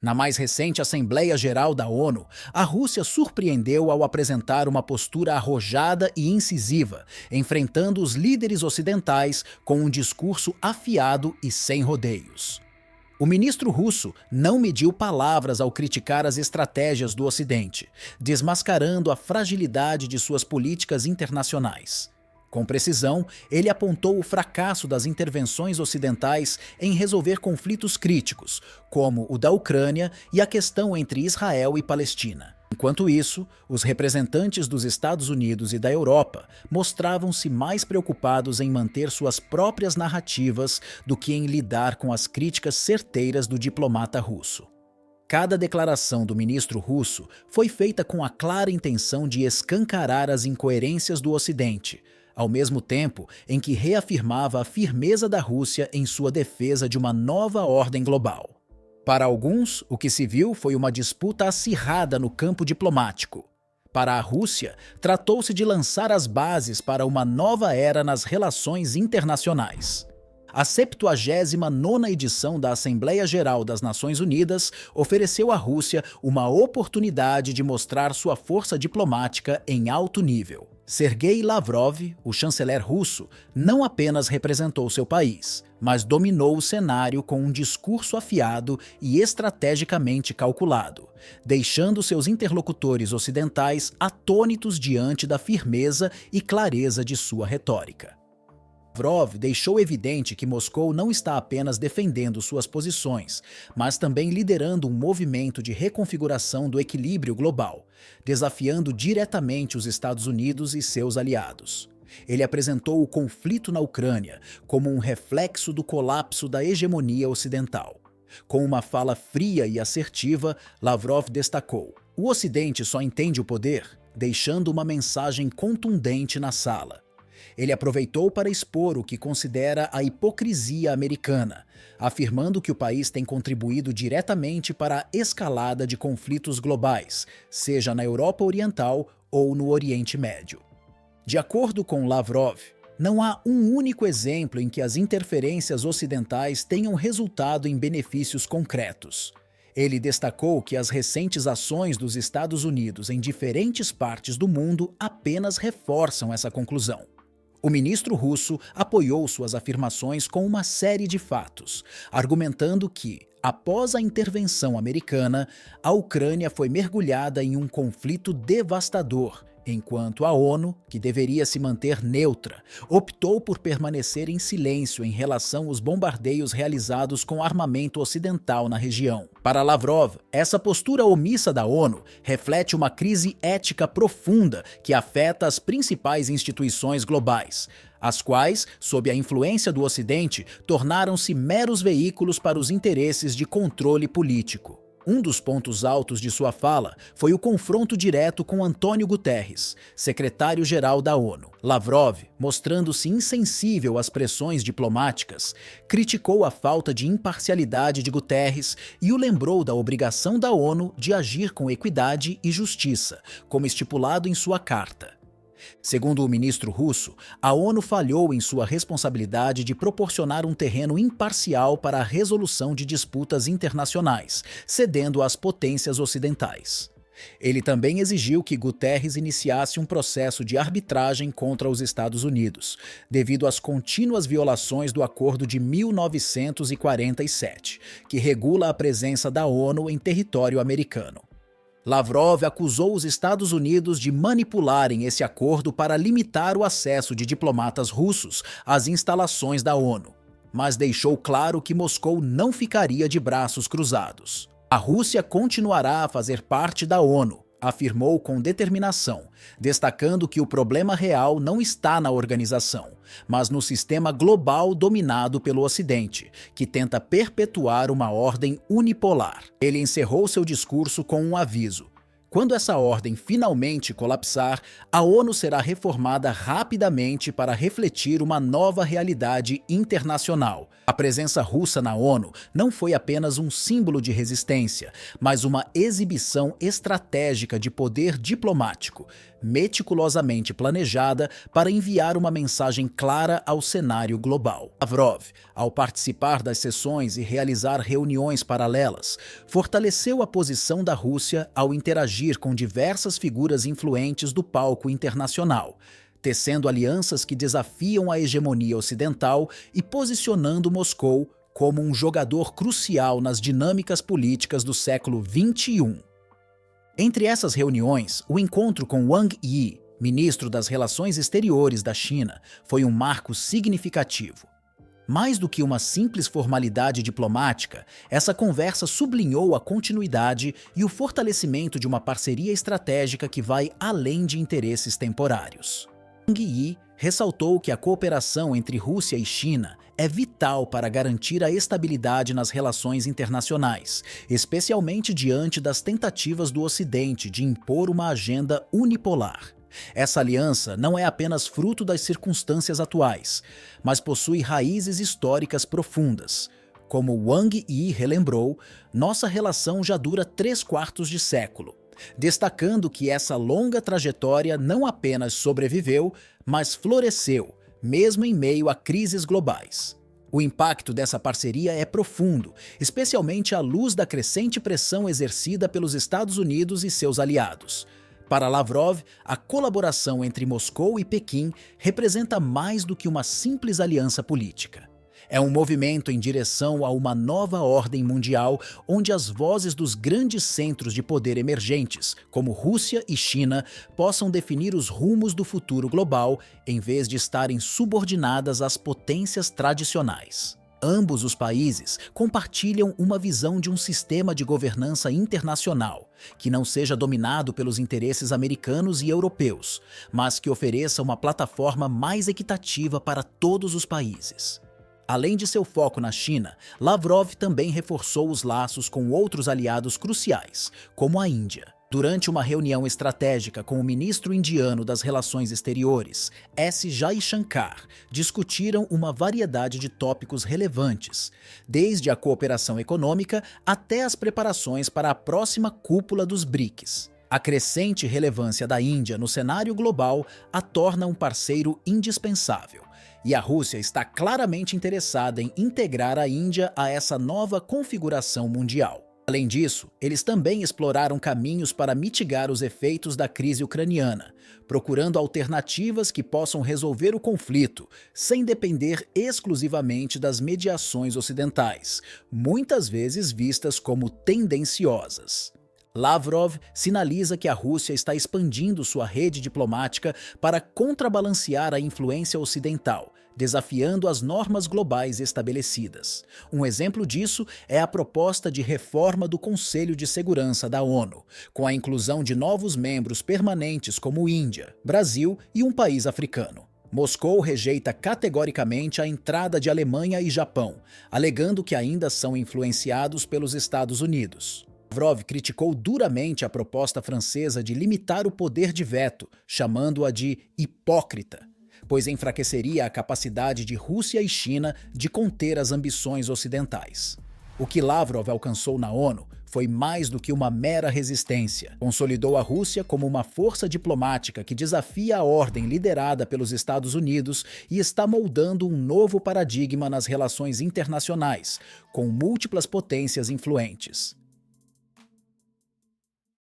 Na mais recente Assembleia Geral da ONU, a Rússia surpreendeu ao apresentar uma postura arrojada e incisiva, enfrentando os líderes ocidentais com um discurso afiado e sem rodeios. O ministro russo não mediu palavras ao criticar as estratégias do Ocidente, desmascarando a fragilidade de suas políticas internacionais. Com precisão, ele apontou o fracasso das intervenções ocidentais em resolver conflitos críticos, como o da Ucrânia e a questão entre Israel e Palestina. Enquanto isso, os representantes dos Estados Unidos e da Europa mostravam-se mais preocupados em manter suas próprias narrativas do que em lidar com as críticas certeiras do diplomata russo. Cada declaração do ministro russo foi feita com a clara intenção de escancarar as incoerências do Ocidente, ao mesmo tempo em que reafirmava a firmeza da Rússia em sua defesa de uma nova ordem global. Para alguns, o que se viu foi uma disputa acirrada no campo diplomático. Para a Rússia, tratou-se de lançar as bases para uma nova era nas relações internacionais. A 79ª edição da Assembleia Geral das Nações Unidas ofereceu à Rússia uma oportunidade de mostrar sua força diplomática em alto nível. Sergei Lavrov, o chanceler russo, não apenas representou seu país, mas dominou o cenário com um discurso afiado e estrategicamente calculado, deixando seus interlocutores ocidentais atônitos diante da firmeza e clareza de sua retórica. Lavrov deixou evidente que Moscou não está apenas defendendo suas posições, mas também liderando um movimento de reconfiguração do equilíbrio global, desafiando diretamente os Estados Unidos e seus aliados. Ele apresentou o conflito na Ucrânia como um reflexo do colapso da hegemonia ocidental. Com uma fala fria e assertiva, Lavrov destacou: "O Ocidente só entende o poder deixando uma mensagem contundente na sala." Ele aproveitou para expor o que considera a hipocrisia americana, afirmando que o país tem contribuído diretamente para a escalada de conflitos globais, seja na Europa Oriental ou no Oriente Médio. De acordo com Lavrov, não há um único exemplo em que as interferências ocidentais tenham resultado em benefícios concretos. Ele destacou que as recentes ações dos Estados Unidos em diferentes partes do mundo apenas reforçam essa conclusão. O ministro russo apoiou suas afirmações com uma série de fatos, argumentando que, após a intervenção americana, a Ucrânia foi mergulhada em um conflito devastador, enquanto a ONU, que deveria se manter neutra, optou por permanecer em silêncio em relação aos bombardeios realizados com armamento ocidental na região. Para Lavrov, essa postura omissa da ONU reflete uma crise ética profunda que afeta as principais instituições globais, as quais, sob a influência do Ocidente, tornaram-se meros veículos para os interesses de controle político. Um dos pontos altos de sua fala foi o confronto direto com Antônio Guterres, secretário-geral da ONU. Lavrov, mostrando-se insensível às pressões diplomáticas, criticou a falta de imparcialidade de Guterres e o lembrou da obrigação da ONU de agir com equidade e justiça, como estipulado em sua carta. Segundo o ministro russo, a ONU falhou em sua responsabilidade de proporcionar um terreno imparcial para a resolução de disputas internacionais, cedendo às potências ocidentais. Ele também exigiu que Guterres iniciasse um processo de arbitragem contra os Estados Unidos, devido às contínuas violações do Acordo de 1947, que regula a presença da ONU em território americano. Lavrov acusou os Estados Unidos de manipularem esse acordo para limitar o acesso de diplomatas russos às instalações da ONU, mas deixou claro que Moscou não ficaria de braços cruzados. A Rússia continuará a fazer parte da ONU, afirmou com determinação, destacando que o problema real não está na organização, mas no sistema global dominado pelo Ocidente, que tenta perpetuar uma ordem unipolar. Ele encerrou seu discurso com um aviso: Quando essa ordem finalmente colapsar, a ONU será reformada rapidamente para refletir uma nova realidade internacional. A presença russa na ONU não foi apenas um símbolo de resistência, mas uma exibição estratégica de poder diplomático, meticulosamente planejada para enviar uma mensagem clara ao cenário global. Lavrov, ao participar das sessões e realizar reuniões paralelas, fortaleceu a posição da Rússia ao interagir com diversas figuras influentes do palco internacional, tecendo alianças que desafiam a hegemonia ocidental e posicionando Moscou como um jogador crucial nas dinâmicas políticas do século XXI. Entre essas reuniões, o encontro com Wang Yi, ministro das Relações Exteriores da China, foi um marco significativo. Mais do que uma simples formalidade diplomática, essa conversa sublinhou a continuidade e o fortalecimento de uma parceria estratégica que vai além de interesses temporários. Wang Yi ressaltou que a cooperação entre Rússia e China é vital para garantir a estabilidade nas relações internacionais, especialmente diante das tentativas do Ocidente de impor uma agenda unipolar. Essa aliança não é apenas fruto das circunstâncias atuais, mas possui raízes históricas profundas. Como Wang Yi relembrou, nossa relação já dura 3/4 de século, destacando que essa longa trajetória não apenas sobreviveu, mas floresceu, mesmo em meio a crises globais. O impacto dessa parceria é profundo, especialmente à luz da crescente pressão exercida pelos Estados Unidos e seus aliados. Para Lavrov, a colaboração entre Moscou e Pequim representa mais do que uma simples aliança política. É um movimento em direção a uma nova ordem mundial onde as vozes dos grandes centros de poder emergentes, como Rússia e China, possam definir os rumos do futuro global em vez de estarem subordinadas às potências tradicionais. Ambos os países compartilham uma visão de um sistema de governança internacional que não seja dominado pelos interesses americanos e europeus, mas que ofereça uma plataforma mais equitativa para todos os países. Além de seu foco na China, Lavrov também reforçou os laços com outros aliados cruciais, como a Índia. Durante uma reunião estratégica com o ministro indiano das Relações Exteriores, S. Jaishankar, discutiram uma variedade de tópicos relevantes, desde a cooperação econômica até as preparações para a próxima cúpula dos BRICS. A crescente relevância da Índia no cenário global a torna um parceiro indispensável, e a Rússia está claramente interessada em integrar a Índia a essa nova configuração mundial. Além disso, eles também exploraram caminhos para mitigar os efeitos da crise ucraniana, procurando alternativas que possam resolver o conflito, sem depender exclusivamente das mediações ocidentais, muitas vezes vistas como tendenciosas. Lavrov sinaliza que a Rússia está expandindo sua rede diplomática para contrabalancear a influência ocidental, desafiando as normas globais estabelecidas. Um exemplo disso é a proposta de reforma do Conselho de Segurança da ONU, com a inclusão de novos membros permanentes como Índia, Brasil e um país africano. Moscou rejeita categoricamente a entrada de Alemanha e Japão, alegando que ainda são influenciados pelos Estados Unidos. Lavrov criticou duramente a proposta francesa de limitar o poder de veto, chamando-a de hipócrita, pois enfraqueceria a capacidade de Rússia e China de conter as ambições ocidentais. O que Lavrov alcançou na ONU foi mais do que uma mera resistência. Consolidou a Rússia como uma força diplomática que desafia a ordem liderada pelos Estados Unidos e está moldando um novo paradigma nas relações internacionais, com múltiplas potências influentes.